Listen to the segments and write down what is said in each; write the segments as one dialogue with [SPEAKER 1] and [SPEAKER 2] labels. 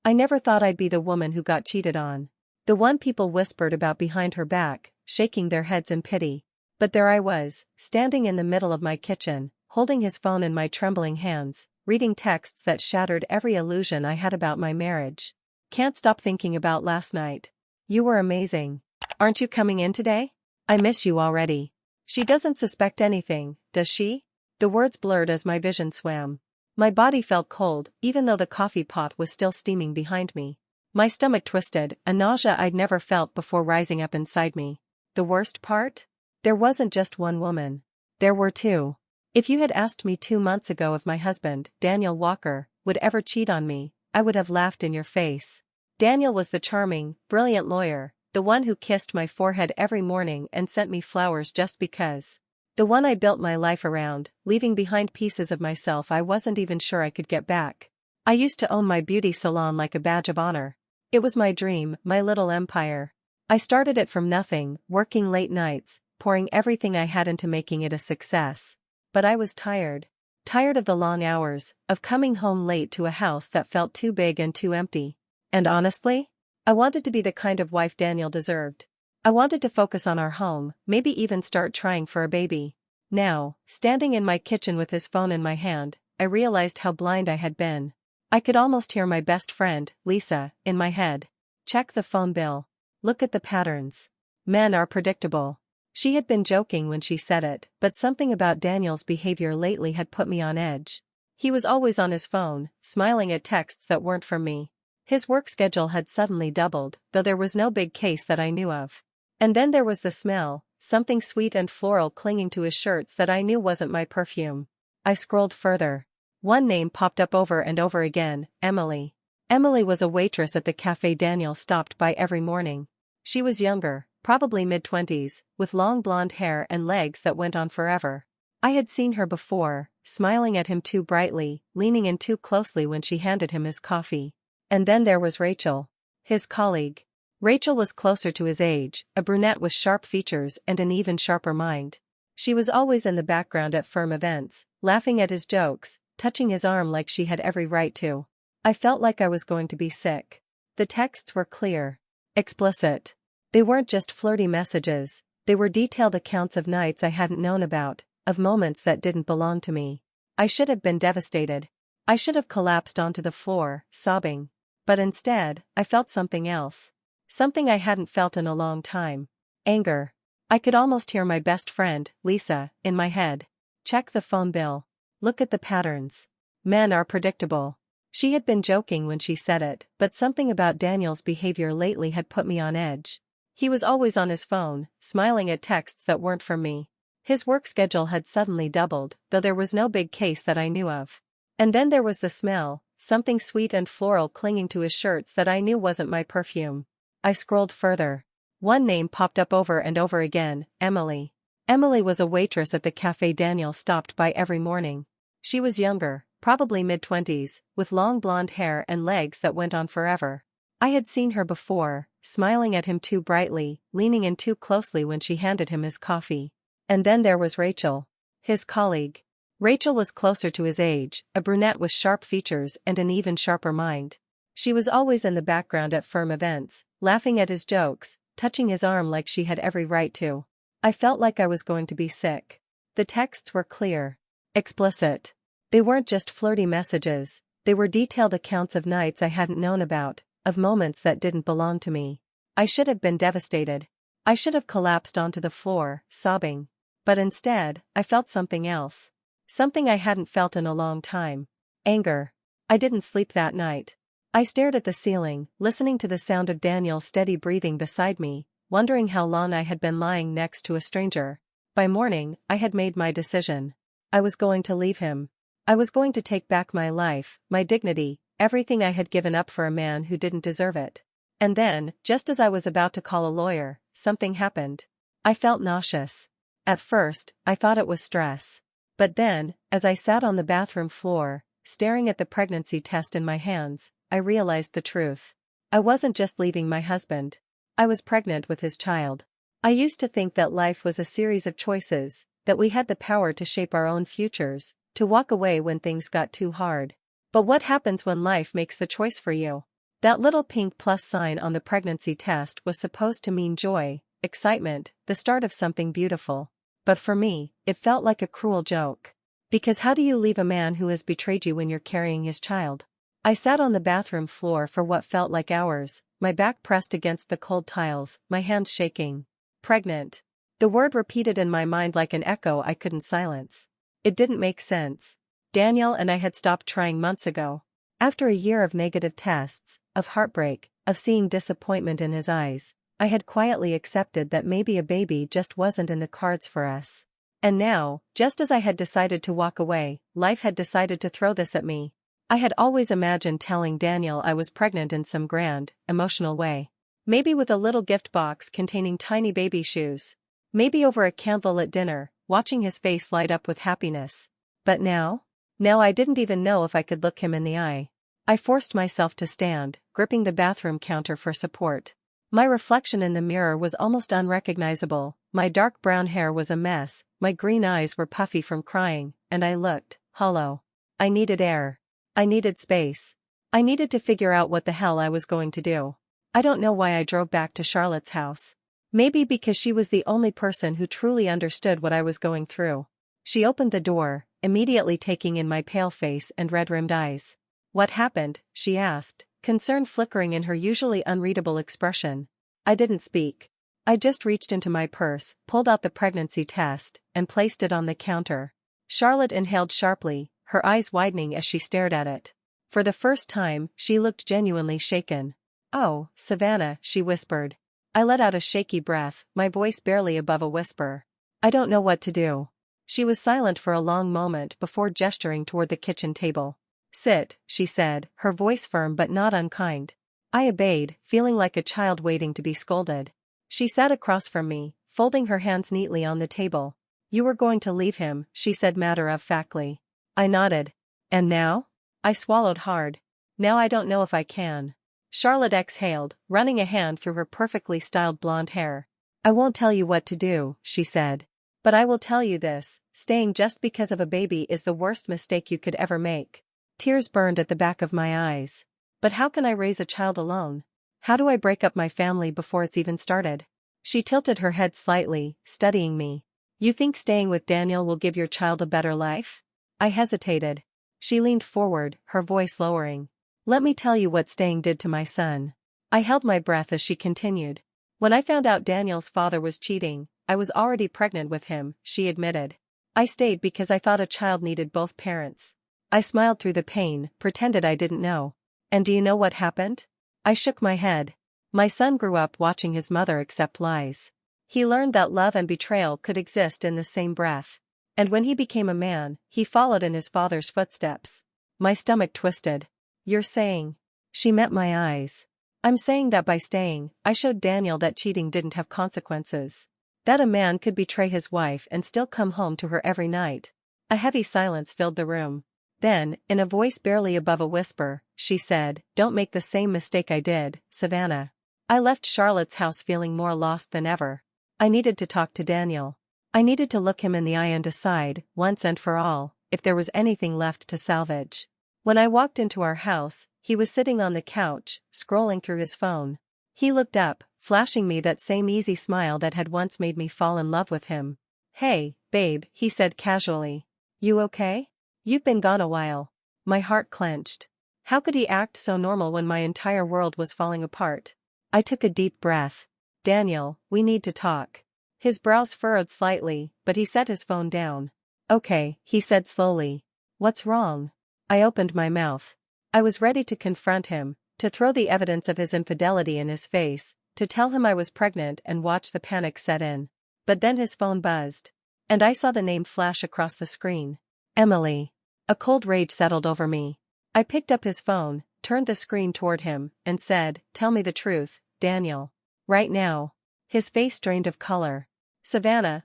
[SPEAKER 1] I never thought I'd be the woman who got cheated on. The one people whispered about behind her back, shaking their heads in pity. But there I was, standing in the middle of my kitchen, holding his phone in my trembling hands, reading texts that shattered every illusion I had about my marriage. Can't stop thinking about last night. You were amazing. Aren't you coming in today? I miss you already. She doesn't suspect anything, does she? The words blurred as my vision swam. My body felt cold, even though the coffee pot was still steaming behind me. My stomach twisted, a nausea I'd never felt before rising up inside me. The worst part? There wasn't just one woman. There were two. If you had asked me 2 months ago if my husband, Daniel Walker, would ever cheat on me, I would have laughed in your face. Daniel was the charming, brilliant lawyer, the one who kissed my forehead every morning and sent me flowers just because. The one I built my life around, leaving behind pieces of myself I wasn't even sure I could get back. I used to own my beauty salon like a badge of honor. It was my dream, my little empire. I started it from nothing, working late nights, pouring everything I had into making it a success. But I was tired. Tired of the long hours, of coming home late to a house that felt too big and too empty. And honestly, I wanted to be the kind of wife Daniel deserved. I wanted to focus on our home, maybe even start trying for a baby. Now, standing in my kitchen with his phone in my hand, I realized how blind I had been. I could almost hear my best friend, Lisa, in my head. Check the phone bill. Look at the patterns. Men are predictable. She had been joking when she said it, but something about Daniel's behavior lately had put me on edge. He was always on his phone, smiling at texts that weren't from me. His work schedule had suddenly doubled, though there was no big case that I knew of. And then there was the smell, something sweet and floral clinging to his shirts that I knew wasn't my perfume. I scrolled further. One name popped up over and over again, Emily. Emily was a waitress at the cafe Daniel stopped by every morning. She was younger, probably mid-20s, with long blonde hair and legs that went on forever. I had seen her before, smiling at him too brightly, leaning in too closely when she handed him his coffee. And then there was Rachel, his colleague. Rachel was closer to his age, a brunette with sharp features and an even sharper mind. She was always in the background at firm events, laughing at his jokes, touching his arm like she had every right to. I felt like I was going to be sick. The texts were clear. Explicit. They weren't just flirty messages, they were detailed accounts of nights I hadn't known about, of moments that didn't belong to me. I should have been devastated. I should have collapsed onto the floor, sobbing. But instead, I felt something else. Something I hadn't felt in a long time. Anger. I could almost hear my best friend, Lisa, in my head. Check the phone bill. Look at the patterns. Men are predictable. She had been joking when she said it, but something about Daniel's behavior lately had put me on edge. He was always on his phone, smiling at texts that weren't from me. His work schedule had suddenly doubled, though there was no big case that I knew of. And then there was the smell, something sweet and floral clinging to his shirts that I knew wasn't my perfume. I scrolled further. One name popped up over and over again, Emily. Emily was a waitress at the cafe Daniel stopped by every morning. She was younger, probably mid-20s, with long blonde hair and legs that went on forever. I had seen her before, smiling at him too brightly, leaning in too closely when she handed him his coffee. And then there was Rachel, his colleague. Rachel was closer to his age, a brunette with sharp features and an even sharper mind. She was always in the background at firm events, laughing at his jokes, touching his arm like she had every right to. I felt like I was going to be sick. The texts were clear. Explicit. They weren't just flirty messages, they were detailed accounts of nights I hadn't known about, of moments that didn't belong to me. I should have been devastated. I should have collapsed onto the floor, sobbing. But instead, I felt something else. Something I hadn't felt in a long time. Anger. I didn't sleep that night. I stared at the ceiling, listening to the sound of Daniel's steady breathing beside me, wondering how long I had been lying next to a stranger. By morning, I had made my decision. I was going to leave him. I was going to take back my life, my dignity, everything I had given up for a man who didn't deserve it. And then, just as I was about to call a lawyer, something happened. I felt nauseous. At first, I thought it was stress. But then, as I sat on the bathroom floor, staring at the pregnancy test in my hands, I realized the truth. I wasn't just leaving my husband. I was pregnant with his child. I used to think that life was a series of choices, that we had the power to shape our own futures, to walk away when things got too hard. But what happens when life makes the choice for you? That little pink plus sign on the pregnancy test was supposed to mean joy, excitement, the start of something beautiful. But for me, it felt like a cruel joke. Because how do you leave a man who has betrayed you when you're carrying his child? I sat on the bathroom floor for what felt like hours, my back pressed against the cold tiles, my hands shaking. Pregnant. The word repeated in my mind like an echo I couldn't silence. It didn't make sense. Daniel and I had stopped trying months ago. After a year of negative tests, of heartbreak, of seeing disappointment in his eyes, I had quietly accepted that maybe a baby just wasn't in the cards for us. And now, just as I had decided to walk away, life had decided to throw this at me. I had always imagined telling Daniel I was pregnant in some grand, emotional way. Maybe with a little gift box containing tiny baby shoes. Maybe over a candlelit dinner, watching his face light up with happiness. But now? Now I didn't even know if I could look him in the eye. I forced myself to stand, gripping the bathroom counter for support. My reflection in the mirror was almost unrecognizable, my dark brown hair was a mess, my green eyes were puffy from crying, and I looked hollow. I needed air. I needed space. I needed to figure out what the hell I was going to do. I don't know why I drove back to Charlotte's house. Maybe because she was the only person who truly understood what I was going through. She opened the door, immediately taking in my pale face and red-rimmed eyes. "What happened?" she asked, concern flickering in her usually unreadable expression. I didn't speak. I just reached into my purse, pulled out the pregnancy test, and placed it on the counter. Charlotte inhaled sharply, her eyes widening as she stared at it. For the first time, she looked genuinely shaken. "Oh, Savannah," she whispered. I let out a shaky breath, my voice barely above a whisper. "I don't know what to do." She was silent for a long moment before gesturing toward the kitchen table. "Sit," she said, her voice firm but not unkind. I obeyed, feeling like a child waiting to be scolded. She sat across from me, folding her hands neatly on the table. "You were going to leave him," she said matter-of-factly. I nodded. "And now?" I swallowed hard. "Now I don't know if I can." Charlotte exhaled, running a hand through her perfectly styled blonde hair. "I won't tell you what to do," she said. "But I will tell you this, staying just because of a baby is the worst mistake you could ever make." Tears burned at the back of my eyes. But how can I raise a child alone? How do I break up my family before it's even started? She tilted her head slightly, studying me. "You think staying with Daniel will give your child a better life?" I hesitated. She leaned forward, her voice lowering. "Let me tell you what staying did to my son." I held my breath as she continued. "When I found out Daniel's father was cheating, I was already pregnant with him," she admitted. "I stayed because I thought a child needed both parents." I smiled through the pain, pretended I didn't know. "And do you know what happened?" I shook my head. "My son grew up watching his mother accept lies. He learned that love and betrayal could exist in the same breath. And when he became a man, he followed in his father's footsteps." My stomach twisted. "You're saying..." She met my eyes. "I'm saying that by staying, I showed Daniel that cheating didn't have consequences. That a man could betray his wife and still come home to her every night." A heavy silence filled the room. Then, in a voice barely above a whisper, she said, "Don't make the same mistake I did, Savannah." I left Charlotte's house feeling more lost than ever. I needed to talk to Daniel. I needed to look him in the eye and decide, once and for all, if there was anything left to salvage. When I walked into our house, he was sitting on the couch, scrolling through his phone. He looked up, flashing me that same easy smile that had once made me fall in love with him. "Hey, babe," he said casually. "You okay? You've been gone a while." My heart clenched. How could he act so normal when my entire world was falling apart? I took a deep breath. "Daniel, we need to talk." His brows furrowed slightly, but he set his phone down. "Okay," he said slowly. "What's wrong?" I opened my mouth. I was ready to confront him, to throw the evidence of his infidelity in his face, to tell him I was pregnant and watch the panic set in. But then his phone buzzed. And I saw the name flash across the screen. Emily. A cold rage settled over me. I picked up his phone, turned the screen toward him, and said, "Tell me the truth, Daniel. Right now." His face drained of color. "Savannah,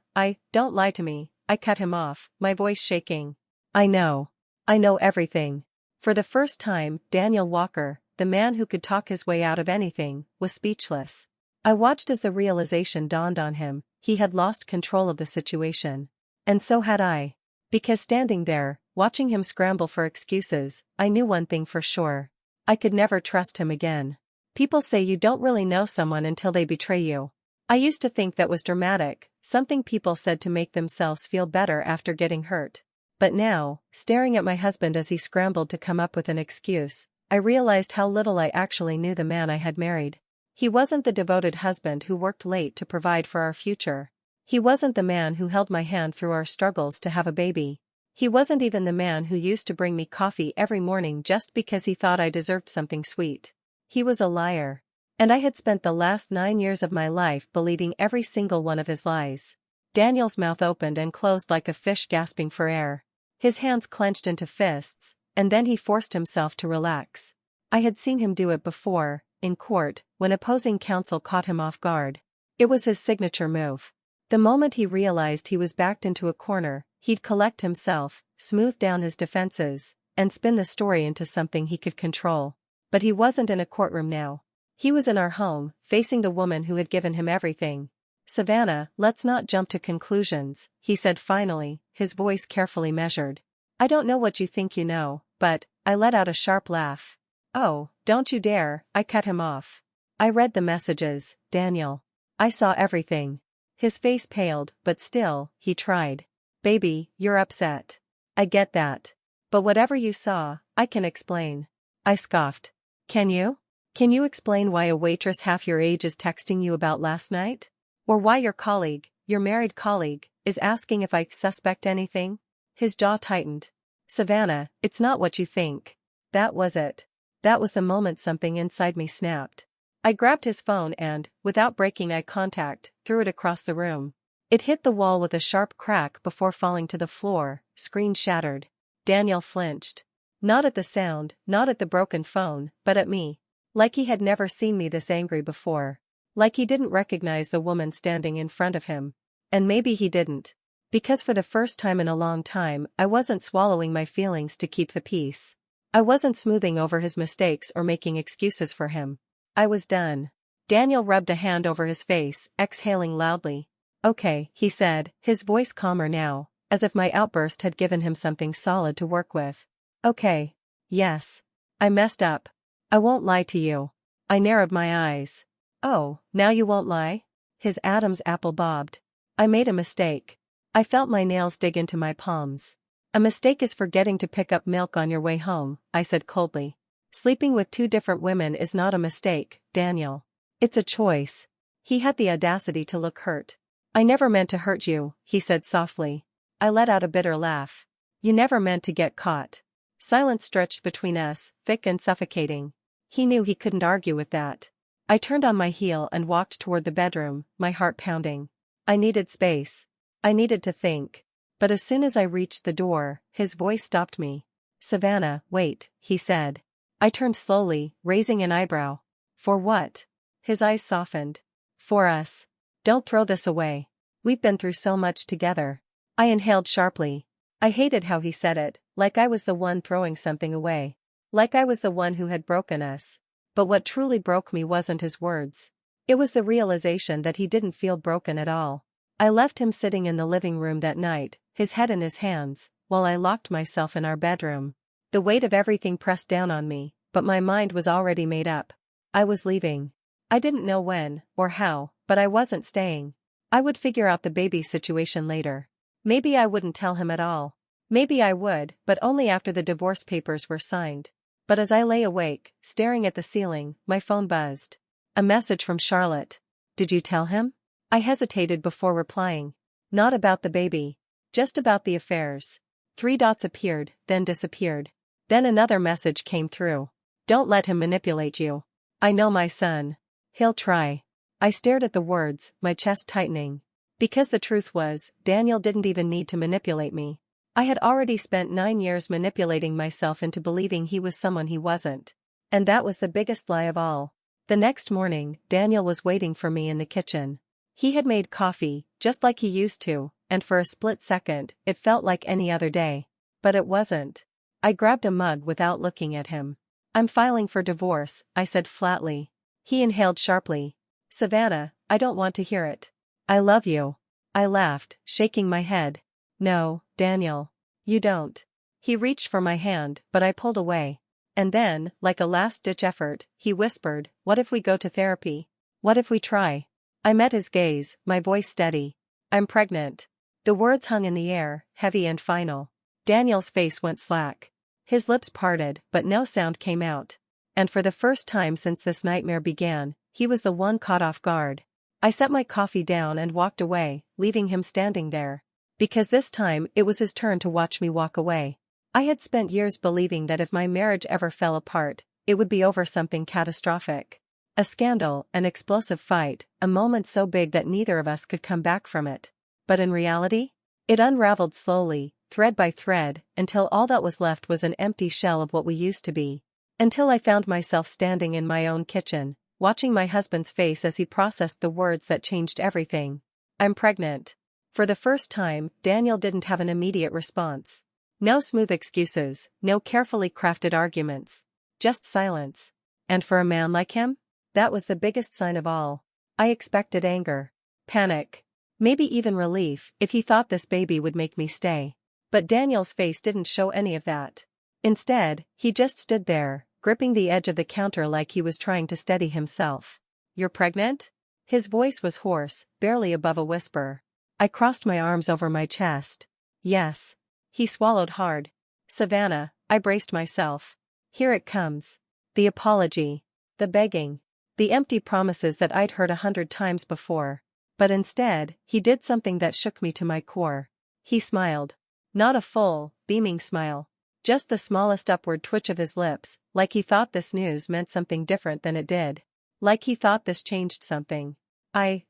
[SPEAKER 1] don't lie to me," I cut him off, my voice shaking. I know everything." For the first time, Daniel Walker, the man who could talk his way out of anything, was speechless. I watched as the realization dawned on him, he had lost control of the situation. And so had I. Because standing there, watching him scramble for excuses, I knew one thing for sure. I could never trust him again. People say you don't really know someone until they betray you. I used to think that was dramatic, something people said to make themselves feel better after getting hurt. But now, staring at my husband as he scrambled to come up with an excuse, I realized how little I actually knew the man I had married. He wasn't the devoted husband who worked late to provide for our future. He wasn't the man who held my hand through our struggles to have a baby. He wasn't even the man who used to bring me coffee every morning just because he thought I deserved something sweet. He was a liar. And I had spent the last 9 years of my life believing every single one of his lies. Daniel's mouth opened and closed like a fish gasping for air. His hands clenched into fists, and then he forced himself to relax. I had seen him do it before, in court, when opposing counsel caught him off guard. It was his signature move. The moment he realized he was backed into a corner, he'd collect himself, smooth down his defenses, and spin the story into something he could control. But he wasn't in a courtroom now. He was in our home, facing the woman who had given him everything. "Savannah, let's not jump to conclusions," he said finally, his voice carefully measured. "I don't know what you think you know, but," I let out a sharp laugh. "Oh, don't you dare," I cut him off. "I read the messages, Daniel. I saw everything." His face paled, but still, he tried. "Baby, you're upset. I get that. But whatever you saw, I can explain." I scoffed. "Can you? Can you explain why a waitress half your age is texting you about last night? Or why your colleague, your married colleague, is asking if I suspect anything?" His jaw tightened. "Savannah, it's not what you think." That was it. That was the moment something inside me snapped. I grabbed his phone and, without breaking eye contact, threw it across the room. It hit the wall with a sharp crack before falling to the floor, screen shattered. Daniel flinched. Not at the sound, not at the broken phone, but at me. Like he had never seen me this angry before. Like he didn't recognize the woman standing in front of him. And maybe he didn't. Because for the first time in a long time, I wasn't swallowing my feelings to keep the peace. I wasn't smoothing over his mistakes or making excuses for him. I was done. Daniel rubbed a hand over his face, exhaling loudly. "Okay," he said, his voice calmer now, as if my outburst had given him something solid to work with. "Okay. Yes. I messed up. I won't lie to you." I narrowed my eyes. "Oh, now you won't lie?" His Adam's apple bobbed. "I made a mistake." I felt my nails dig into my palms. "A mistake is forgetting to pick up milk on your way home," I said coldly. "Sleeping with 2 different women is not a mistake, Daniel. It's a choice." He had the audacity to look hurt. "I never meant to hurt you," he said softly. I let out a bitter laugh. "You never meant to get caught." Silence stretched between us, thick and suffocating. He knew he couldn't argue with that. I turned on my heel and walked toward the bedroom, my heart pounding. I needed space. I needed to think. But as soon as I reached the door, his voice stopped me. "Savannah, wait," he said. I turned slowly, raising an eyebrow. "For what?" His eyes softened. "For us. Don't throw this away. We've been through so much together." I inhaled sharply. I hated how he said it, like I was the one throwing something away. Like I was the one who had broken us. But what truly broke me wasn't his words. It was the realization that he didn't feel broken at all. I left him sitting in the living room that night, his head in his hands, while I locked myself in our bedroom. The weight of everything pressed down on me, but my mind was already made up. I was leaving. I didn't know when, or how, but I wasn't staying. I would figure out the baby situation later. Maybe I wouldn't tell him at all. Maybe I would, but only after the divorce papers were signed. But as I lay awake, staring at the ceiling, my phone buzzed. A message from Charlotte. "Did you tell him?" I hesitated before replying. "Not about the baby. Just about the affairs." 3 dots appeared, then disappeared. Then another message came through. "Don't let him manipulate you. I know my son. He'll try." I stared at the words, my chest tightening. Because the truth was, Daniel didn't even need to manipulate me. I had already spent 9 years manipulating myself into believing he was someone he wasn't. And that was the biggest lie of all. The next morning, Daniel was waiting for me in the kitchen. He had made coffee, just like he used to, and for a split second, it felt like any other day. But it wasn't. I grabbed a mug without looking at him. "I'm filing for divorce," I said flatly. He inhaled sharply. "Savannah, I don't want to hear it." "I love you." I laughed, shaking my head. "No, Daniel. You don't." He reached for my hand, but I pulled away. And then, like a last-ditch effort, he whispered, "What if we go to therapy? What if we try?" I met his gaze, my voice steady. "I'm pregnant." The words hung in the air, heavy and final. Daniel's face went slack. His lips parted, but no sound came out. And for the first time since this nightmare began, he was the one caught off guard. I set my coffee down and walked away, leaving him standing there. Because this time it was his turn to watch me walk away. I had spent years believing that if my marriage ever fell apart, it would be over something catastrophic. A scandal, an explosive fight, a moment so big that neither of us could come back from it. But in reality, it unraveled slowly, thread by thread, until all that was left was an empty shell of what we used to be. Until I found myself standing in my own kitchen, watching my husband's face as he processed the words that changed everything. "I'm pregnant." For the first time, Daniel didn't have an immediate response. No smooth excuses, no carefully crafted arguments. Just silence. And for a man like him, that was the biggest sign of all. I expected anger, panic, maybe even relief if he thought this baby would make me stay. But Daniel's face didn't show any of that. Instead, he just stood there, gripping the edge of the counter like he was trying to steady himself. "You're pregnant?" His voice was hoarse, barely above a whisper. I crossed my arms over my chest. "Yes." He swallowed hard. "Savannah," I braced myself. Here it comes. The apology. The begging. The empty promises that I'd heard 100 times before. But instead, he did something that shook me to my core. He smiled. Not a full, beaming smile. Just the smallest upward twitch of his lips, like he thought this news meant something different than it did. Like he thought this changed something.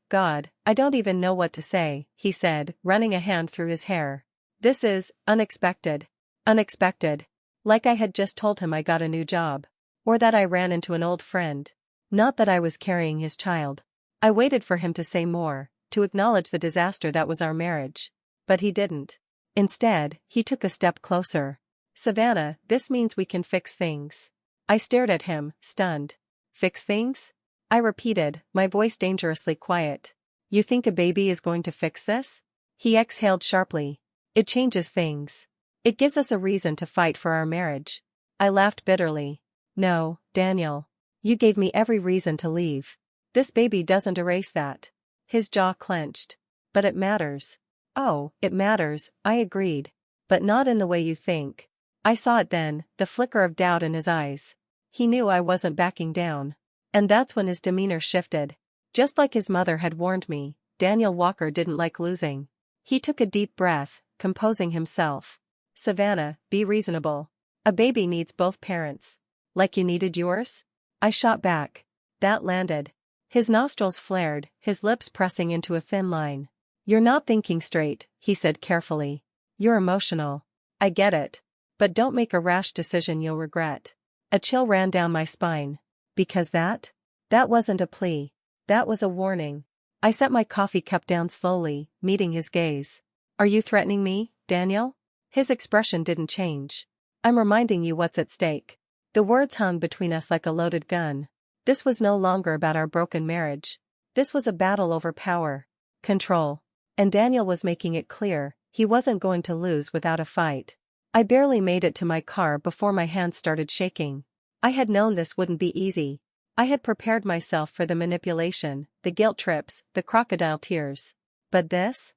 [SPEAKER 1] God, I don't even know what to say," he said, running a hand through his hair. "This is unexpected. Unexpected." Like I had just told him I got a new job. Or that I ran into an old friend. Not that I was carrying his child. I waited for him to say more, to acknowledge the disaster that was our marriage. But he didn't. Instead, he took a step closer. "Savannah, this means we can fix things." I stared at him, stunned. "Fix things?" I repeated, my voice dangerously quiet. "You think a baby is going to fix this?" He exhaled sharply. "It changes things. It gives us a reason to fight for our marriage." I laughed bitterly. "No, Daniel. You gave me every reason to leave. This baby doesn't erase that." His jaw clenched. "But it matters." "Oh, it matters," I agreed. "But not in the way you think." I saw it then, the flicker of doubt in his eyes. He knew I wasn't backing down. And that's when his demeanor shifted. Just like his mother had warned me, Daniel Walker didn't like losing. He took a deep breath, composing himself. "Savannah, be reasonable. A baby needs both parents. Like you needed yours?" I shot back. That landed. His nostrils flared, his lips pressing into a thin line. "You're not thinking straight," he said carefully. "You're emotional. I get it. But don't make a rash decision you'll regret." A chill ran down my spine. Because that wasn't a plea. That was a warning. I set my coffee cup down slowly, meeting his gaze. "Are you threatening me, Daniel?" His expression didn't change. "I'm reminding you what's at stake." The words hung between us like a loaded gun. This was no longer about our broken marriage. This was a battle over power, control. And Daniel was making it clear, he wasn't going to lose without a fight. I barely made it to my car before my hands started shaking. I had known this wouldn't be easy. I had prepared myself for the manipulation, the guilt trips, the crocodile tears. But this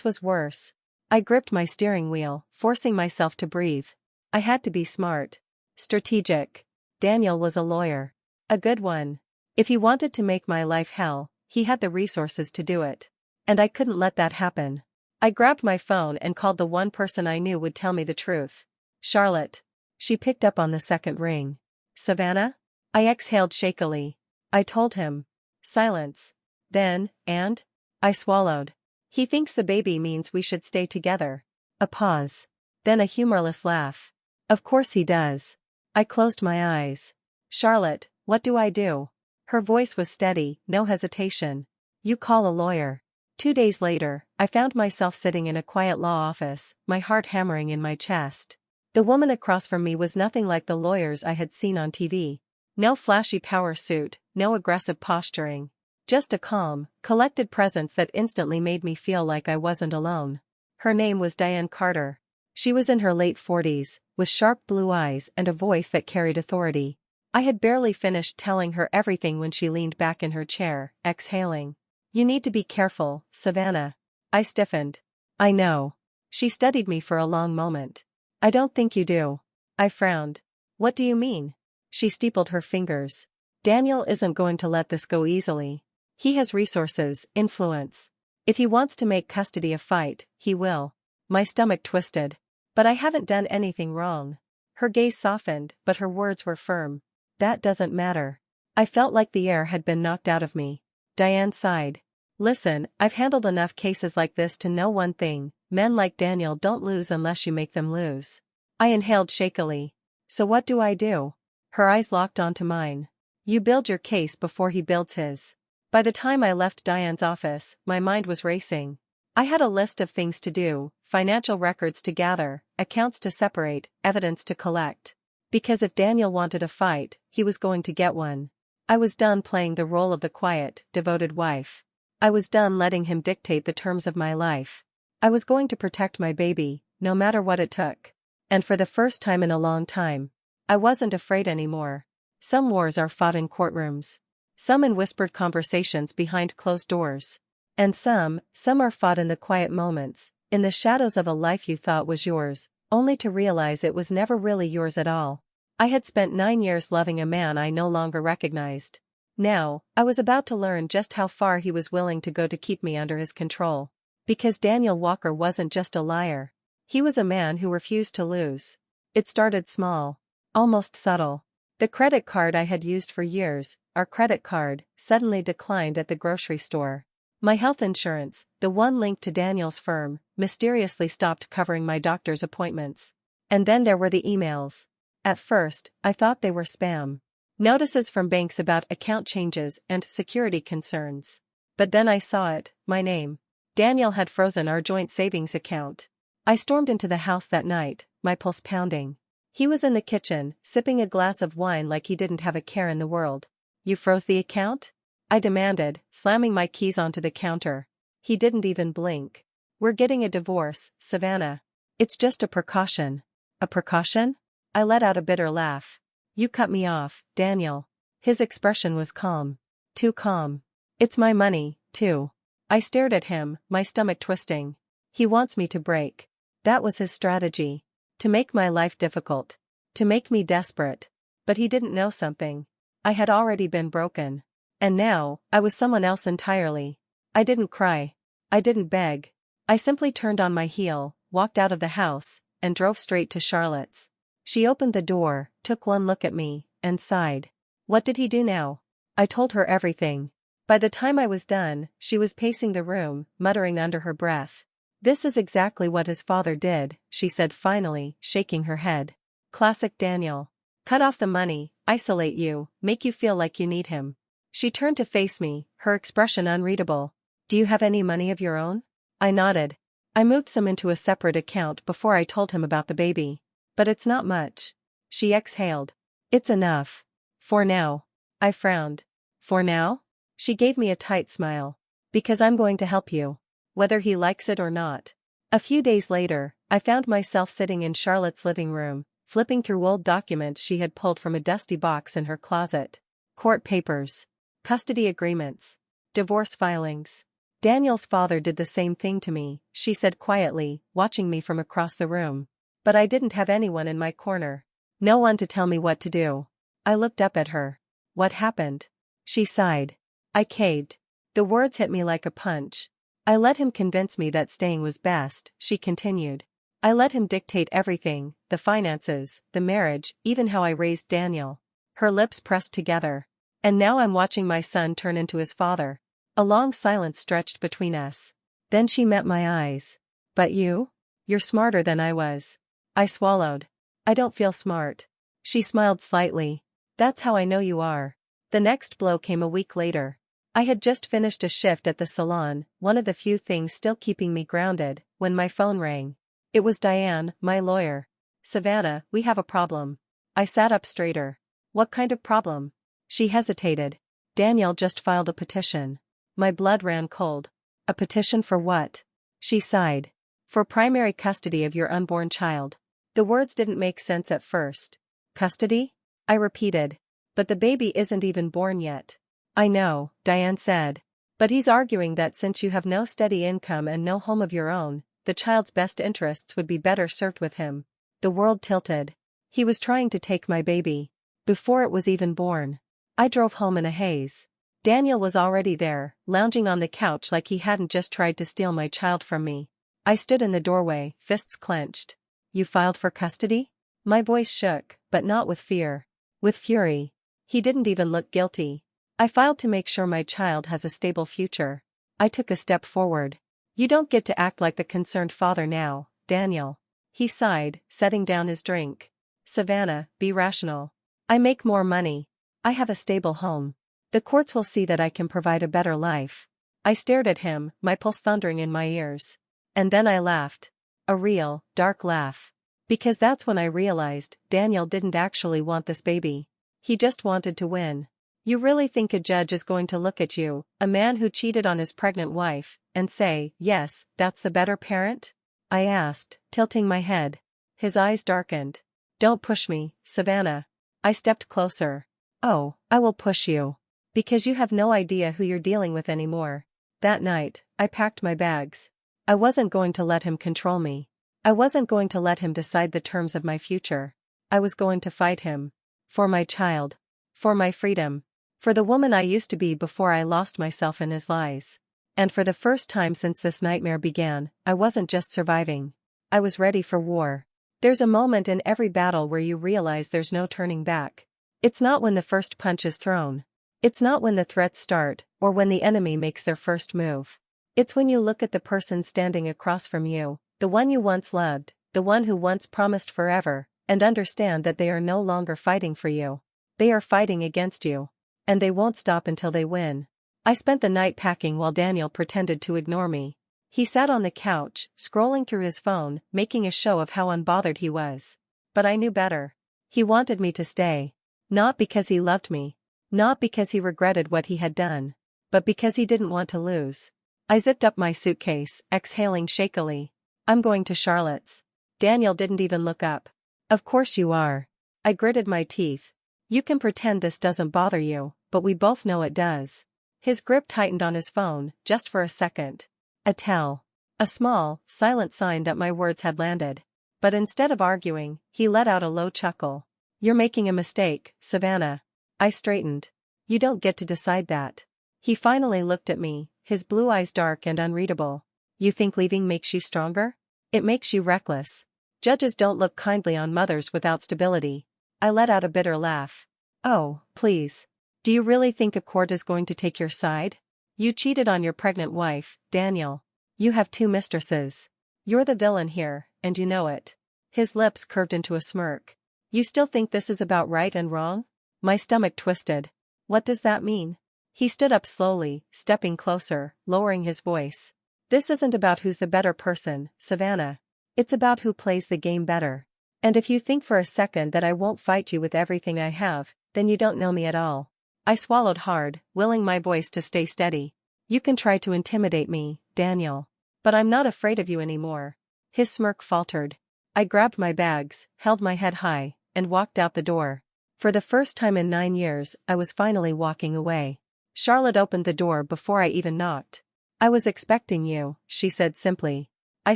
[SPEAKER 1] was worse. I gripped my steering wheel, forcing myself to breathe. I had to be smart. Strategic. Daniel was a lawyer. A good one. If he wanted to make my life hell, he had the resources to do it. And I couldn't let that happen. I grabbed my phone and called the one person I knew would tell me the truth. Charlotte. She picked up on the second ring. "Savannah?" I exhaled shakily. I told him. Silence. Then, "And?" I swallowed. "He thinks the baby means we should stay together." A pause. Then a humorless laugh. "Of course he does." I closed my eyes. "Charlotte, what do I do?" Her voice was steady, no hesitation. "You call a lawyer." 2 days later, I found myself sitting in a quiet law office, my heart hammering in my chest. The woman across from me was nothing like the lawyers I had seen on TV. No flashy power suit, no aggressive posturing. Just a calm, collected presence that instantly made me feel like I wasn't alone. Her name was Diane Carter. She was in her late 40s, with sharp blue eyes and a voice that carried authority. I had barely finished telling her everything when she leaned back in her chair, exhaling. "You need to be careful, Savannah." I stiffened. "I know." She studied me for a long moment. "I don't think you do." I frowned. "What do you mean?" She steepled her fingers. "Daniel isn't going to let this go easily. He has resources, influence. If he wants to make custody a fight, he will." My stomach twisted. "But I haven't done anything wrong." Her gaze softened, but her words were firm. "That doesn't matter." I felt like the air had been knocked out of me. Diane sighed. "Listen, I've handled enough cases like this to know one thing: men like Daniel don't lose unless you make them lose." I inhaled shakily. "So what do I do?" Her eyes locked onto mine. "You build your case before he builds his." By the time I left Diane's office, my mind was racing. I had a list of things to do: financial records to gather, accounts to separate, evidence to collect. Because if Daniel wanted a fight, he was going to get one. I was done playing the role of the quiet, devoted wife. I was done letting him dictate the terms of my life. I was going to protect my baby, no matter what it took. And for the first time in a long time, I wasn't afraid anymore. Some wars are fought in courtrooms. Some in whispered conversations behind closed doors. And some are fought in the quiet moments, in the shadows of a life you thought was yours, only to realize it was never really yours at all. I had spent 9 years loving a man I no longer recognized. Now, I was about to learn just how far he was willing to go to keep me under his control. Because Daniel Walker wasn't just a liar. He was a man who refused to lose. It started small. Almost subtle. The credit card I had used for years, our credit card, suddenly declined at the grocery store. My health insurance, the one linked to Daniel's firm, mysteriously stopped covering my doctor's appointments. And then there were the emails. At first, I thought they were spam. Notices from banks about account changes and security concerns. But then I saw it, my name. Daniel had frozen our joint savings account. I stormed into the house that night, my pulse pounding. He was in the kitchen, sipping a glass of wine like he didn't have a care in the world. "You froze the account?" I demanded, slamming my keys onto the counter. He didn't even blink. "We're getting a divorce, Savannah. It's just a precaution." "A precaution?" I let out a bitter laugh. "You cut me off, Daniel." His expression was calm. Too calm. "It's my money, too." I stared at him, my stomach twisting. "He wants me to break." That was his strategy. To make my life difficult. To make me desperate. But he didn't know something. I had already been broken. And now, I was someone else entirely. I didn't cry. I didn't beg. I simply turned on my heel, walked out of the house, and drove straight to Charlotte's. She opened the door, took one look at me, and sighed. What did he do now? I told her everything. By the time I was done, she was pacing the room, muttering under her breath. "This is exactly what his father did," she said finally, shaking her head. "Classic Daniel. Cut off the money, isolate you, make you feel like you need him." She turned to face me, her expression unreadable. "Do you have any money of your own?" I nodded. "I moved some into a separate account before I told him about the baby. But it's not much." She exhaled. "It's enough. For now." I frowned. "For now?" She gave me a tight smile. "Because I'm going to help you. Whether he likes it or not." A few days later, I found myself sitting in Charlotte's living room, flipping through old documents she had pulled from a dusty box in her closet. Court papers. Custody agreements. Divorce filings. "Daniel's father did the same thing to me," she said quietly, watching me from across the room. But I didn't have anyone in my corner. No one to tell me what to do. I looked up at her. "What happened?" She sighed. I caved. The words hit me like a punch. "I let him convince me that staying was best," she continued. "I let him dictate everything, the finances, the marriage, even how I raised Daniel." Her lips pressed together. "And now I'm watching my son turn into his father." A long silence stretched between us. Then she met my eyes. "But you? You're smarter than I was." I swallowed. "I don't feel smart." She smiled slightly. "That's how I know you are." The next blow came a week later. I had just finished a shift at the salon, one of the few things still keeping me grounded, when my phone rang. It was Diane, my lawyer. "Savannah, we have a problem." I sat up straighter. "What kind of problem?" She hesitated. "Daniel just filed a petition." My blood ran cold. "A petition for what?" She sighed. For primary custody of your unborn child. The words didn't make sense at first. Custody? I repeated. But the baby isn't even born yet. I know, Diane said. But he's arguing that since you have no steady income and no home of your own, the child's best interests would be better served with him. The world tilted. He was trying to take my baby. Before it was even born. I drove home in a haze. Daniel was already there, lounging on the couch like he hadn't just tried to steal my child from me. I stood in the doorway, fists clenched. You filed for custody? My voice shook, but not with fear. With fury. He didn't even look guilty. I filed to make sure my child has a stable future. I took a step forward. You don't get to act like the concerned father now, Daniel. He sighed, setting down his drink. Savannah, be rational. I make more money. I have a stable home. The courts will see that I can provide a better life. I stared at him, my pulse thundering in my ears. And then I laughed. A real, dark laugh. Because that's when I realized Daniel didn't actually want this baby. He just wanted to win. You really think a judge is going to look at you, a man who cheated on his pregnant wife, and say, yes, that's the better parent? I asked, tilting my head. His eyes darkened. Don't push me, Savannah. I stepped closer. Oh, I will push you. Because you have no idea who you're dealing with anymore. That night, I packed my bags. I wasn't going to let him control me. I wasn't going to let him decide the terms of my future. I was going to fight him. For my child. For my freedom. For the woman I used to be before I lost myself in his lies. And for the first time since this nightmare began, I wasn't just surviving. I was ready for war. There's a moment in every battle where you realize there's no turning back. It's not when the first punch is thrown. It's not when the threats start, or when the enemy makes their first move. It's when you look at the person standing across from you, the one you once loved, the one who once promised forever, and understand that they are no longer fighting for you. They are fighting against you. And they won't stop until they win. I spent the night packing while Daniel pretended to ignore me. He sat on the couch, scrolling through his phone, making a show of how unbothered he was. But I knew better. He wanted me to stay. Not because he loved me. Not because he regretted what he had done. But because he didn't want to lose. I zipped up my suitcase, exhaling shakily. I'm going to Charlotte's. Daniel didn't even look up. Of course you are. I gritted my teeth. You can pretend this doesn't bother you, but we both know it does. His grip tightened on his phone, just for a second. A tell. A small, silent sign that my words had landed. But instead of arguing, he let out a low chuckle. You're making a mistake, Savannah. I straightened. You don't get to decide that. He finally looked at me, his blue eyes dark and unreadable. You think leaving makes you stronger? It makes you reckless. Judges don't look kindly on mothers without stability. I let out a bitter laugh. Oh, please. Do you really think a court is going to take your side? You cheated on your pregnant wife, Daniel. You have 2 mistresses. You're the villain here, and you know it. His lips curved into a smirk. You still think this is about right and wrong? My stomach twisted. What does that mean? He stood up slowly, stepping closer, lowering his voice. This isn't about who's the better person, Savannah. It's about who plays the game better. And if you think for a second that I won't fight you with everything I have, then you don't know me at all. I swallowed hard, willing my voice to stay steady. You can try to intimidate me, Daniel. But I'm not afraid of you anymore. His smirk faltered. I grabbed my bags, held my head high, and walked out the door. For the first time in 9 years, I was finally walking away. Charlotte opened the door before I even knocked. I was expecting you, she said simply. I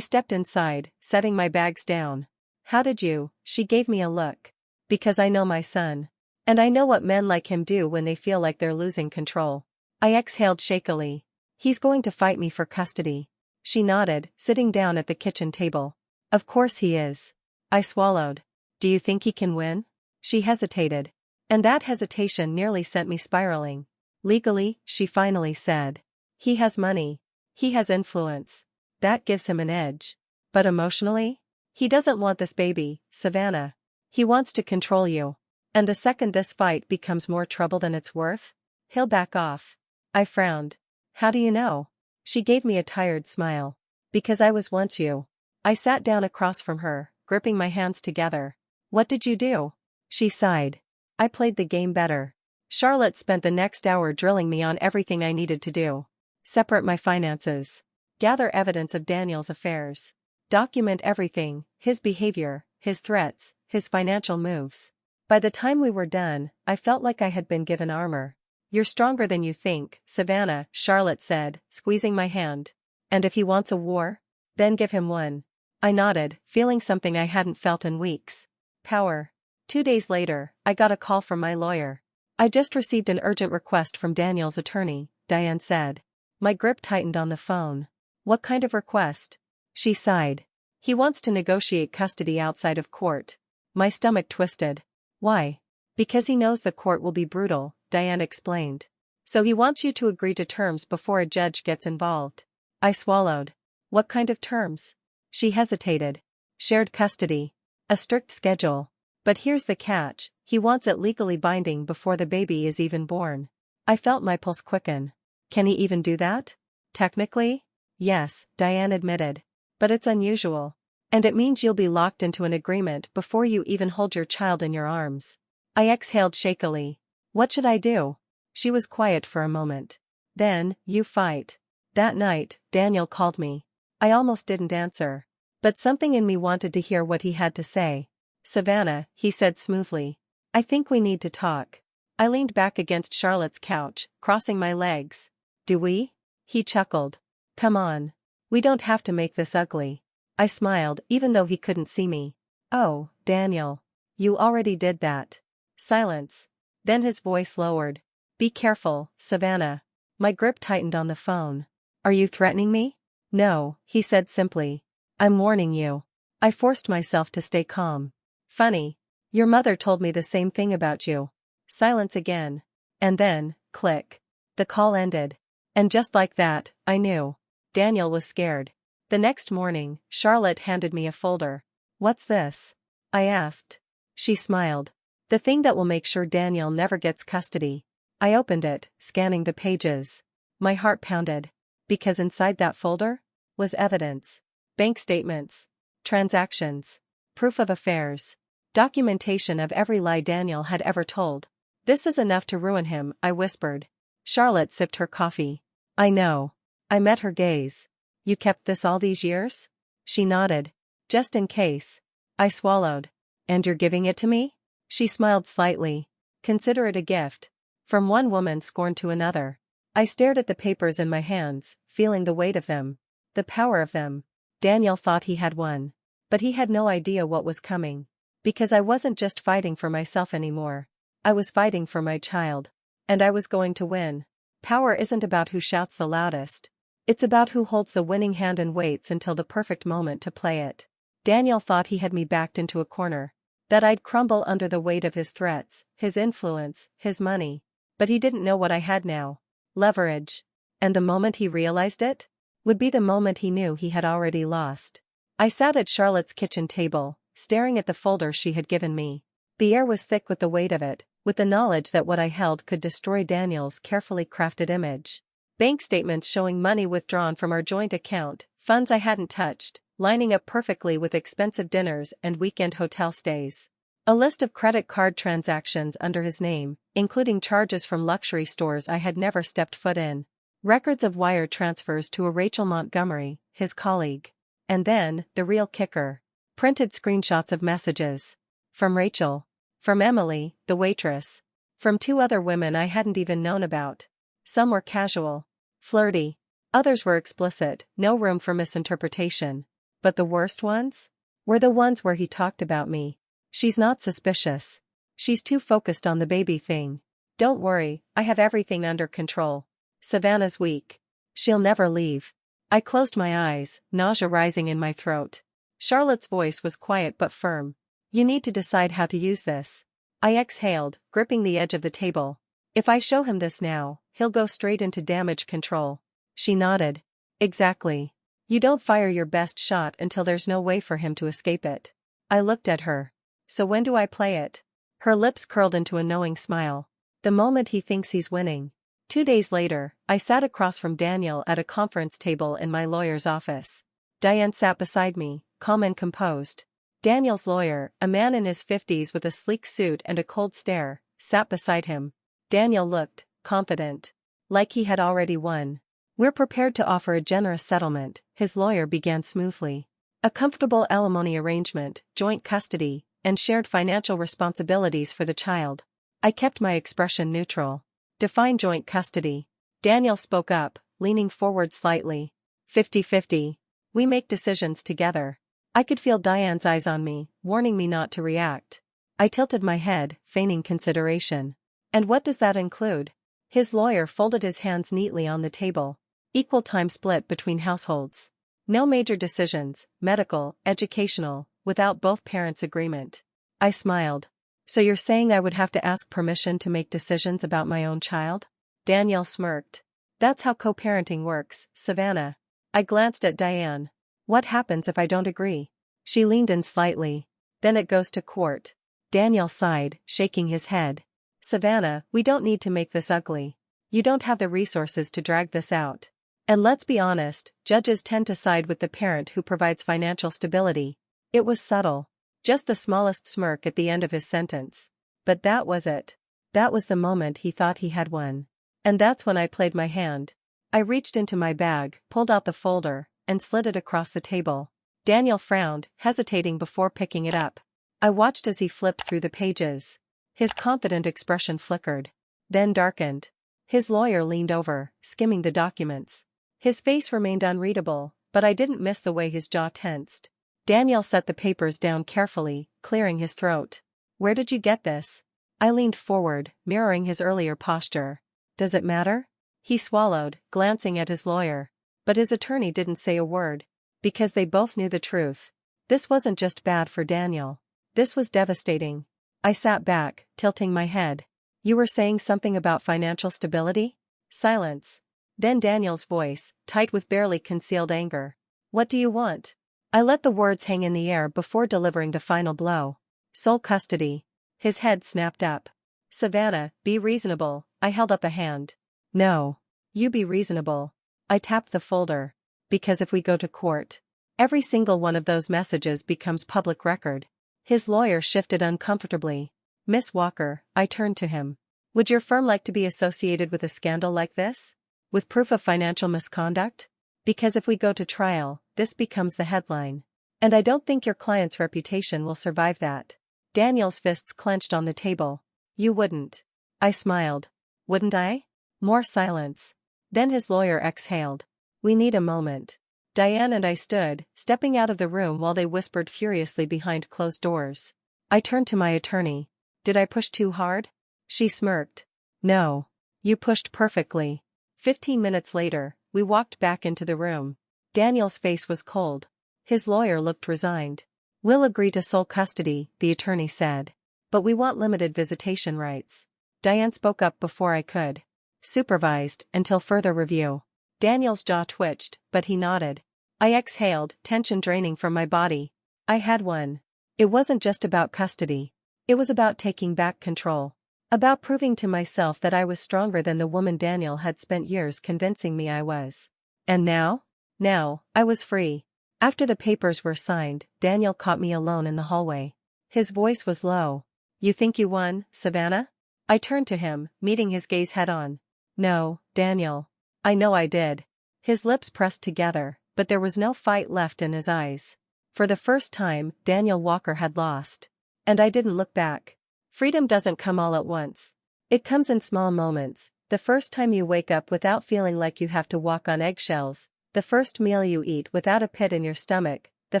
[SPEAKER 1] stepped inside, setting my bags down. How did you? She gave me a look. Because I know my son. And I know what men like him do when they feel like they're losing control. I exhaled shakily. He's going to fight me for custody. She nodded, sitting down at the kitchen table. Of course he is. I swallowed. Do you think he can win? She hesitated. And that hesitation nearly sent me spiraling. Legally, she finally said. He has money. He has influence. That gives him an edge. But emotionally? He doesn't want this baby, Savannah. He wants to control you. And the second this fight becomes more trouble than it's worth, he'll back off. I frowned. How do you know? She gave me a tired smile. Because I was once you. I sat down across from her, gripping my hands together. What did you do? She sighed. I played the game better. Charlotte spent the next hour drilling me on everything I needed to do. Separate my finances. Gather evidence of Daniel's affairs. Document everything, his behavior, his threats, his financial moves. By the time we were done, I felt like I had been given armor. You're stronger than you think, Savannah, Charlotte said, squeezing my hand. And if he wants a war? Then give him one. I nodded, feeling something I hadn't felt in weeks. Power. 2 days later, I got a call from my lawyer. I just received an urgent request from Daniel's attorney, Diane said. My grip tightened on the phone. What kind of request? She sighed. He wants to negotiate custody outside of court. My stomach twisted. Why? Because he knows the court will be brutal, Diane explained. So he wants you to agree to terms before a judge gets involved. I swallowed. What kind of terms? She hesitated. Shared custody. A strict schedule. But here's the catch, he wants it legally binding before the baby is even born. I felt my pulse quicken. Can he even do that? Technically? Yes, Diane admitted. But it's unusual. And it means you'll be locked into an agreement before you even hold your child in your arms. I exhaled shakily. What should I do? She was quiet for a moment. Then, you fight. That night, Daniel called me. I almost didn't answer. But something in me wanted to hear what he had to say. Savannah, he said smoothly. I think we need to talk. I leaned back against Charlotte's couch, crossing my legs. Do we? He chuckled. Come on. We don't have to make this ugly. I smiled, even though he couldn't see me. Oh, Daniel. You already did that. Silence. Then his voice lowered. Be careful, Savannah. My grip tightened on the phone. Are you threatening me? No, he said simply. I'm warning you. I forced myself to stay calm. Funny. Your mother told me the same thing about you. Silence again. And then, click. The call ended. And just like that, I knew. Daniel was scared. The next morning, Charlotte handed me a folder. What's this? I asked. She smiled. The thing that will make sure Daniel never gets custody. I opened it, scanning the pages. My heart pounded. Because inside that folder was evidence. Bank statements. Transactions. Proof of affairs. Documentation of every lie Daniel had ever told. This is enough to ruin him, I whispered. Charlotte sipped her coffee. I know. I met her gaze. You kept this all these years? She nodded. Just in case. I swallowed. And you're giving it to me? She smiled slightly. Consider it a gift. From one woman scorned to another. I stared at the papers in my hands, feeling the weight of them. The power of them. Daniel thought he had won. But he had no idea what was coming. Because I wasn't just fighting for myself anymore. I was fighting for my child. And I was going to win. Power isn't about who shouts the loudest. It's about who holds the winning hand and waits until the perfect moment to play it. Daniel thought he had me backed into a corner. That I'd crumble under the weight of his threats, his influence, his money. But he didn't know what I had now. Leverage. And the moment he realized it would be the moment he knew he had already lost. I sat at Charlotte's kitchen table, staring at the folder she had given me. The air was thick with the weight of it, with the knowledge that what I held could destroy Daniel's carefully crafted image. Bank statements showing money withdrawn from our joint account, funds I hadn't touched, lining up perfectly with expensive dinners and weekend hotel stays. A list of credit card transactions under his name, including charges from luxury stores I had never stepped foot in. Records of wire transfers to a Rachel Montgomery, his colleague. And then, the real kicker. Printed screenshots of messages. From Rachel. From Emily, the waitress. From 2 other women I hadn't even known about. Some were casual. Flirty. Others were explicit, no room for misinterpretation. But the worst ones? Were the ones where he talked about me. She's not suspicious. She's too focused on the baby thing. Don't worry, I have everything under control. Savannah's weak. She'll never leave. I closed my eyes, nausea rising in my throat. Charlotte's voice was quiet but firm. You need to decide how to use this. I exhaled, gripping the edge of the table. If I show him this now, he'll go straight into damage control. She nodded. Exactly. You don't fire your best shot until there's no way for him to escape it. I looked at her. So when do I play it? Her lips curled into a knowing smile. The moment he thinks he's winning. 2 days later, I sat across from Daniel at a conference table in my lawyer's office. Diane sat beside me, calm and composed. Daniel's lawyer, a man in his 50s with a sleek suit and a cold stare, sat beside him. Daniel looked confident. Like he had already won. We're prepared to offer a generous settlement, his lawyer began smoothly. A comfortable alimony arrangement, joint custody, and shared financial responsibilities for the child. I kept my expression neutral. Define joint custody. Daniel spoke up, leaning forward slightly. 50-50. We make decisions together. I could feel Diane's eyes on me, warning me not to react. I tilted my head, feigning consideration. And what does that include? His lawyer folded his hands neatly on the table. Equal time split between households. No major decisions, medical, educational, without both parents' agreement. I smiled. So you're saying I would have to ask permission to make decisions about my own child? Danielle smirked. That's how co-parenting works, Savannah. I glanced at Diane. What happens if I don't agree? She leaned in slightly. Then it goes to court. Daniel sighed, shaking his head. Savannah, we don't need to make this ugly. You don't have the resources to drag this out. And let's be honest, judges tend to side with the parent who provides financial stability. It was subtle. Just the smallest smirk at the end of his sentence. But that was it. That was the moment he thought he had won. And that's when I played my hand. I reached into my bag, pulled out the folder, and slid it across the table. Daniel frowned, hesitating before picking it up. I watched as he flipped through the pages. His confident expression flickered. Then darkened. His lawyer leaned over, skimming the documents. His face remained unreadable, but I didn't miss the way his jaw tensed. Daniel set the papers down carefully, clearing his throat. Where did you get this? I leaned forward, mirroring his earlier posture. Does it matter? He swallowed, glancing at his lawyer. But his attorney didn't say a word. Because they both knew the truth. This wasn't just bad for Daniel. This was devastating. I sat back, tilting my head. You were saying something about financial stability? Silence. Then Daniel's voice, tight with barely concealed anger. What do you want? I let the words hang in the air before delivering the final blow. Sole custody. His head snapped up. Savannah, be reasonable. I held up a hand. No. You be reasonable. I tapped the folder. Because if we go to court, every single one of those messages becomes public record. His lawyer shifted uncomfortably. Miss Walker, I turned to him. Would your firm like to be associated with a scandal like this? With proof of financial misconduct? Because if we go to trial, this becomes the headline. And I don't think your client's reputation will survive that. Daniel's fists clenched on the table. You wouldn't. I smiled. Wouldn't I? More silence. Then his lawyer exhaled. We need a moment. Diane and I stood, stepping out of the room while they whispered furiously behind closed doors. I turned to my attorney. Did I push too hard? She smirked. No. You pushed perfectly. 15 minutes later, we walked back into the room. Daniel's face was cold. His lawyer looked resigned. We'll agree to sole custody, the attorney said. But we want limited visitation rights. Diane spoke up before I could. Supervised, until further review. Daniel's jaw twitched, but he nodded. I exhaled, tension draining from my body. I had won. It wasn't just about custody. It was about taking back control. About proving to myself that I was stronger than the woman Daniel had spent years convincing me I was. And now? Now, I was free. After the papers were signed, Daniel caught me alone in the hallway. His voice was low. You think you won, Savannah? I turned to him, meeting his gaze head-on. No, Daniel. I know I did. His lips pressed together, but there was no fight left in his eyes. For the first time, Daniel Walker had lost. And I didn't look back. Freedom doesn't come all at once. It comes in small moments, the first time you wake up without feeling like you have to walk on eggshells, the first meal you eat without a pit in your stomach, the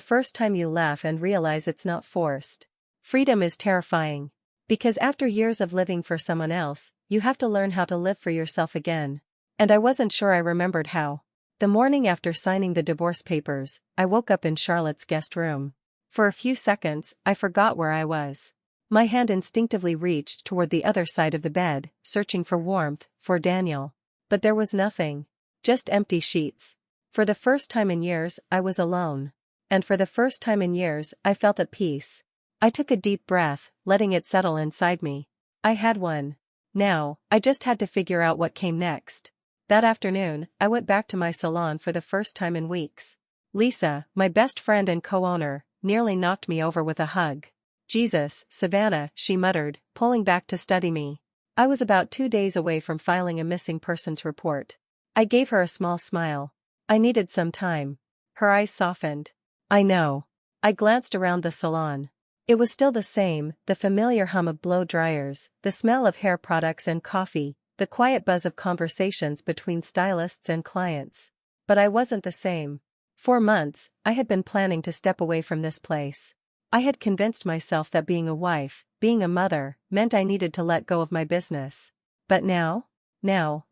[SPEAKER 1] first time you laugh and realize it's not forced. Freedom is terrifying. Because after years of living for someone else, you have to learn how to live for yourself again. And I wasn't sure I remembered how. The morning after signing the divorce papers, I woke up in Charlotte's guest room. For a few seconds, I forgot where I was. My hand instinctively reached toward the other side of the bed, searching for warmth, for Daniel. But there was nothing. Just empty sheets. For the first time in years, I was alone. And for the first time in years, I felt at peace. I took a deep breath, letting it settle inside me. I had won. Now, I just had to figure out what came next. That afternoon, I went back to my salon for the first time in weeks. Lisa, my best friend and co-owner, nearly knocked me over with a hug. Jesus, Savannah, she muttered, pulling back to study me. I was about 2 days away from filing a missing persons report. I gave her a small smile. I needed some time. Her eyes softened. I know. I glanced around the salon. It was still the same, the familiar hum of blow dryers, the smell of hair products and coffee, the quiet buzz of conversations between stylists and clients. But I wasn't the same. For months, I had been planning to step away from this place. I had convinced myself that being a wife, being a mother, meant I needed to let go of my business. But now,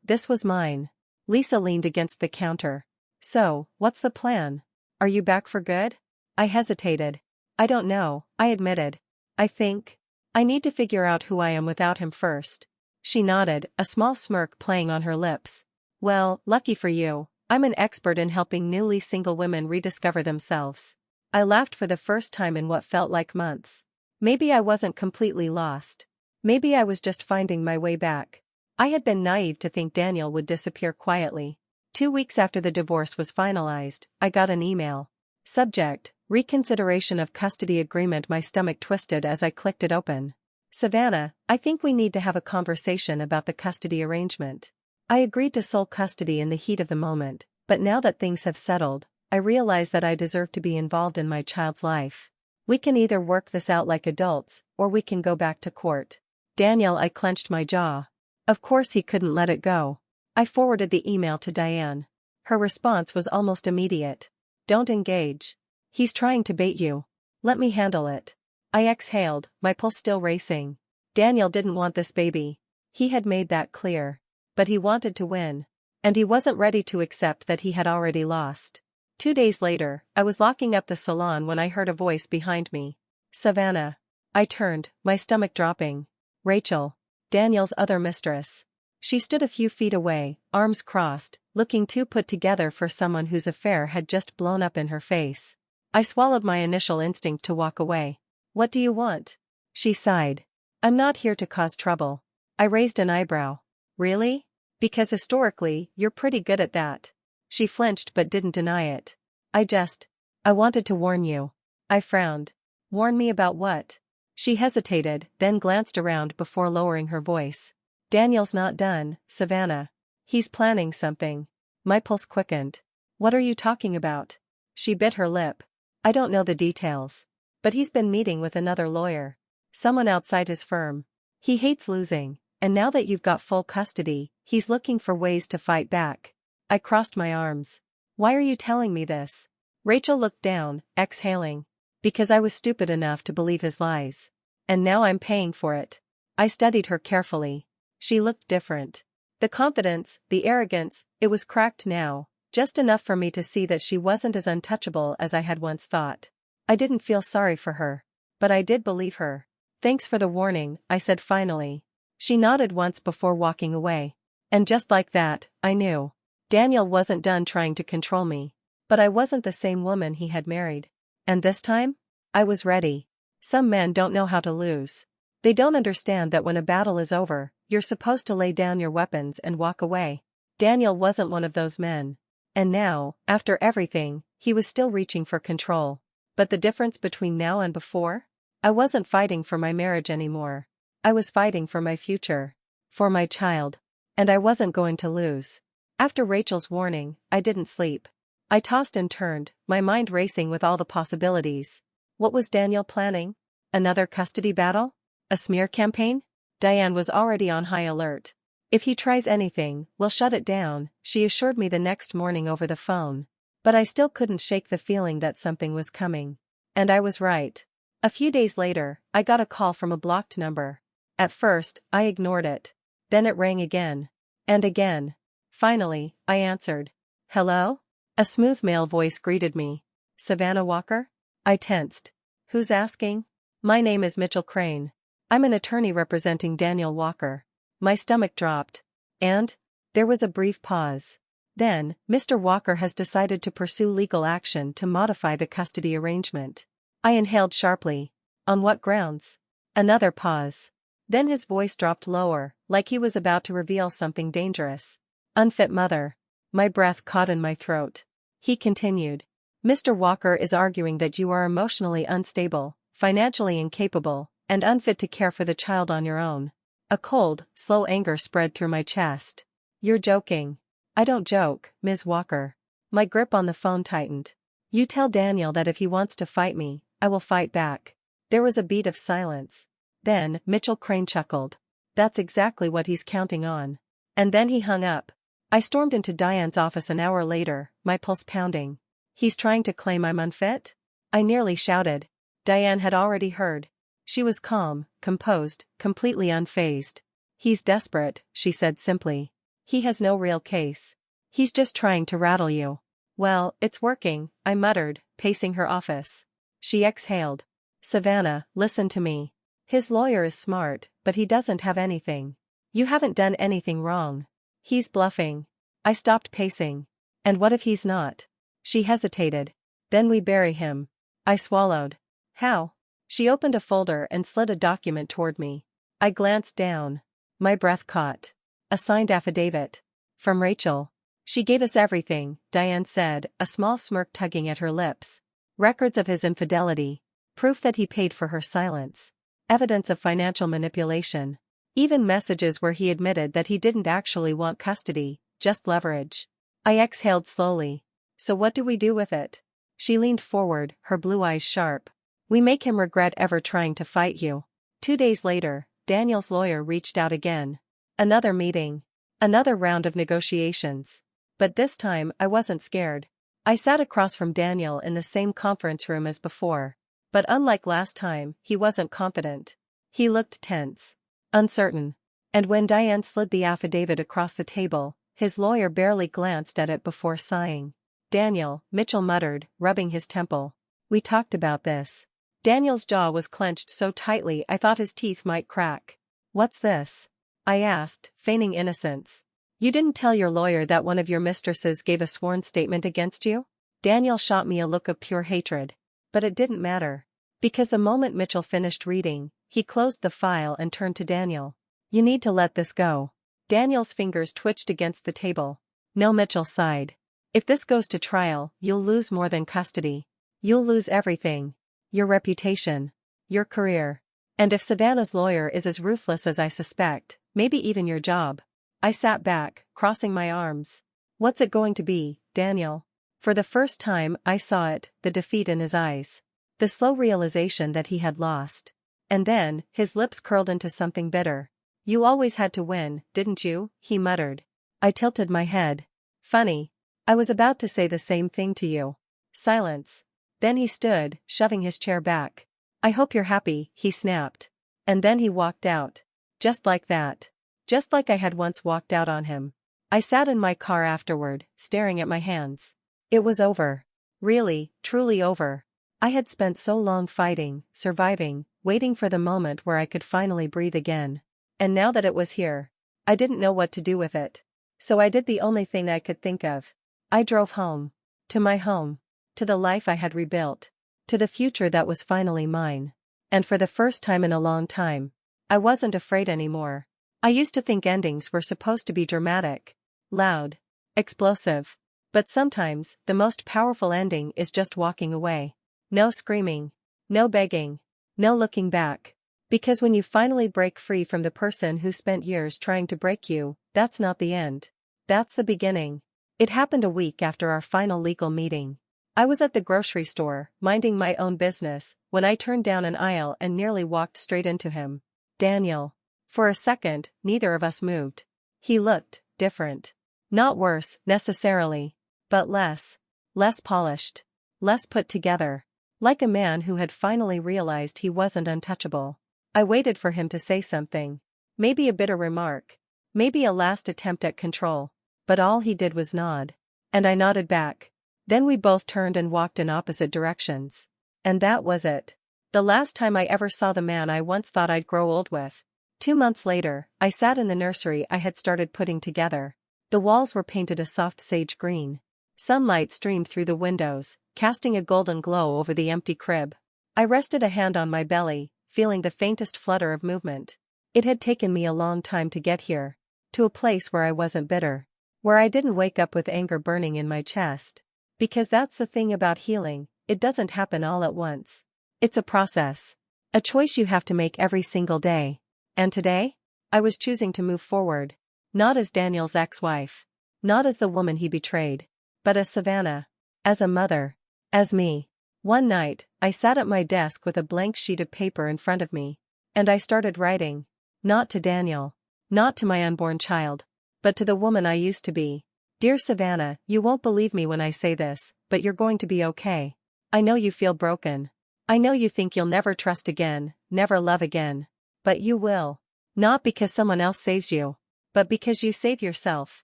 [SPEAKER 1] this was mine. Lisa leaned against the counter. So, what's the plan? Are you back for good? I hesitated. I don't know, I admitted. I think I need to figure out who I am without him first. She nodded, a small smirk playing on her lips. Well, lucky for you, I'm an expert in helping newly single women rediscover themselves. I laughed for the first time in what felt like months. Maybe I wasn't completely lost. Maybe I was just finding my way back. I had been naive to think Daniel would disappear quietly. 2 weeks after the divorce was finalized, I got an email. Subject: reconsideration of custody agreement. My stomach twisted as I clicked it open. Savannah, I think we need to have a conversation about the custody arrangement. I agreed to sole custody in the heat of the moment, but now that things have settled, I realize that I deserve to be involved in my child's life. We can either work this out like adults, or we can go back to court. Daniel, I clenched my jaw. Of course he couldn't let it go. I forwarded the email to Diane. Her response was almost immediate. Don't engage. He's trying to bait you. Let me handle it. I exhaled, my pulse still racing. Daniel didn't want this baby. He had made that clear. But he wanted to win. And he wasn't ready to accept that he had already lost. 2 days later, I was locking up the salon when I heard a voice behind me. Savannah. I turned, my stomach dropping. Rachel. Daniel's other mistress. She stood a few feet away, arms crossed, looking too put together for someone whose affair had just blown up in her face. I swallowed my initial instinct to walk away. What do you want? She sighed. I'm not here to cause trouble. I raised an eyebrow. Really? Because historically, you're pretty good at that. She flinched but didn't deny it. I wanted to warn you. I frowned. Warn me about what? She hesitated, then glanced around before lowering her voice. Daniel's not done, Savannah. He's planning something. My pulse quickened. What are you talking about? She bit her lip. I don't know the details. But he's been meeting with another lawyer. Someone outside his firm. He hates losing, and now that you've got full custody, he's looking for ways to fight back. I crossed my arms. Why are you telling me this? Rachel looked down, exhaling. Because I was stupid enough to believe his lies. And now I'm paying for it. I studied her carefully. She looked different. The confidence, the arrogance, it was cracked now, just enough for me to see that she wasn't as untouchable as I had once thought. I didn't feel sorry for her. But I did believe her. Thanks for the warning, I said finally. She nodded once before walking away. And just like that, I knew. Daniel wasn't done trying to control me. But I wasn't the same woman he had married. And this time? I was ready. Some men don't know how to lose. They don't understand that when a battle is over, you're supposed to lay down your weapons and walk away. Daniel wasn't one of those men. And now, after everything, he was still reaching for control. But the difference between now and before? I wasn't fighting for my marriage anymore. I was fighting for my future. For my child. And I wasn't going to lose. After Rachel's warning, I didn't sleep. I tossed and turned, my mind racing with all the possibilities. What was Daniel planning? Another custody battle? A smear campaign? Diane was already on high alert. If he tries anything, we'll shut it down, she assured me the next morning over the phone. But I still couldn't shake the feeling that something was coming. And I was right. A few days later, I got a call from a blocked number. At first, I ignored it. Then it rang again. And again. Finally, I answered. Hello? A smooth male voice greeted me. Savannah Walker? I tensed. Who's asking? My name is Mitchell Crane. I'm an attorney representing Daniel Walker. My stomach dropped. And? There was a brief pause. Then, Mr. Walker has decided to pursue legal action to modify the custody arrangement. I inhaled sharply. On what grounds? Another pause. Then his voice dropped lower, like he was about to reveal something dangerous. Unfit mother. My breath caught in my throat. He continued. Mr. Walker is arguing that you are emotionally unstable, financially incapable, and unfit to care for the child on your own. A cold, slow anger spread through my chest. You're joking. I don't joke, Ms. Walker. My grip on the phone tightened. You tell Daniel that if he wants to fight me, I will fight back. There was a beat of silence. Then, Mitchell Crane chuckled. That's exactly what he's counting on. And then he hung up. I stormed into Diane's office an hour later, my pulse pounding. He's trying to claim I'm unfit? I nearly shouted. Diane had already heard. She was calm, composed, completely unfazed. He's desperate, she said simply. He has no real case. He's just trying to rattle you. Well, it's working, I muttered, pacing her office. She exhaled. Savannah, listen to me. His lawyer is smart, but he doesn't have anything. You haven't done anything wrong. He's bluffing. I stopped pacing. And what if he's not? She hesitated. Then we bury him. I swallowed. How? She opened a folder and slid a document toward me. I glanced down. My breath caught. A signed affidavit. From Rachel. She gave us everything, Diane said, a small smirk tugging at her lips. Records of his infidelity. Proof that he paid for her silence. Evidence of financial manipulation. Even messages where he admitted that he didn't actually want custody, just leverage. I exhaled slowly. So what do we do with it? She leaned forward, her blue eyes sharp. We make him regret ever trying to fight you. 2 days later, Daniel's lawyer reached out again. Another meeting. Another round of negotiations. But this time, I wasn't scared. I sat across from Daniel in the same conference room as before. But unlike last time, he wasn't confident. He looked tense. Uncertain. And when Diane slid the affidavit across the table, his lawyer barely glanced at it before sighing. Daniel, Mitchell muttered, rubbing his temple. We talked about this. Daniel's jaw was clenched so tightly I thought his teeth might crack. What's this? I asked, feigning innocence. You didn't tell your lawyer that one of your mistresses gave a sworn statement against you? Daniel shot me a look of pure hatred. But it didn't matter. Because the moment Mitchell finished reading, he closed the file and turned to Daniel. You need to let this go. Daniel's fingers twitched against the table. No, Mitchell sighed. If this goes to trial, you'll lose more than custody. You'll lose everything. Your reputation. Your career. And if Savannah's lawyer is as ruthless as I suspect, maybe even your job. I sat back, crossing my arms. What's it going to be, Daniel? For the first time I saw it, the defeat in his eyes. The slow realization that he had lost. And then, his lips curled into something bitter. You always had to win, didn't you? He muttered. I tilted my head. Funny. I was about to say the same thing to you. Silence. Then he stood, shoving his chair back. I hope you're happy, he snapped. And then he walked out. Just like that. Just like I had once walked out on him. I sat in my car afterward, staring at my hands. It was over. Really, truly over. I had spent so long fighting, surviving, waiting for the moment where I could finally breathe again. And now that it was here, I didn't know what to do with it. So I did the only thing I could think of. I drove home. To my home. To the life I had rebuilt. To the future that was finally mine. And for the first time in a long time, I wasn't afraid anymore. I used to think endings were supposed to be dramatic, loud, explosive. But sometimes, the most powerful ending is just walking away. No screaming. No begging. No looking back. Because when you finally break free from the person who spent years trying to break you, that's not the end. That's the beginning. It happened a week after our final legal meeting. I was at the grocery store, minding my own business, when I turned down an aisle and nearly walked straight into him. Daniel. For a second, neither of us moved. He looked different. Not worse, necessarily. But less. Less polished. Less put together. Like a man who had finally realized he wasn't untouchable. I waited for him to say something. Maybe a bitter remark. Maybe a last attempt at control. But all he did was nod. And I nodded back. Then we both turned and walked in opposite directions. And that was it. The last time I ever saw the man I once thought I'd grow old with. 2 months later, I sat in the nursery I had started putting together. The walls were painted a soft sage green. Sunlight streamed through the windows, casting a golden glow over the empty crib. I rested a hand on my belly, feeling the faintest flutter of movement. It had taken me a long time to get here. To a place where I wasn't bitter. Where I didn't wake up with anger burning in my chest. Because that's the thing about healing, it doesn't happen all at once. It's a process. A choice you have to make every single day. And today? I was choosing to move forward. Not as Daniel's ex-wife. Not as the woman he betrayed. But as Savannah. As a mother. As me. One night, I sat at my desk with a blank sheet of paper in front of me. And I started writing. Not to Daniel. Not to my unborn child. But to the woman I used to be. Dear Savannah, you won't believe me when I say this, but you're going to be okay. I know you feel broken. I know you think you'll never trust again, never love again. But you will. Not because someone else saves you. But because you save yourself.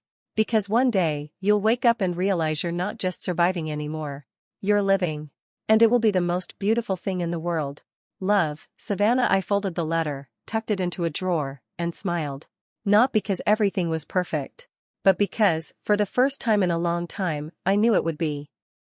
[SPEAKER 1] Because one day, you'll wake up and realize you're not just surviving anymore. You're living. And it will be the most beautiful thing in the world. Love, Savannah. I folded the letter, tucked it into a drawer, and smiled. Not because everything was perfect. But because, for the first time in a long time, I knew it would be.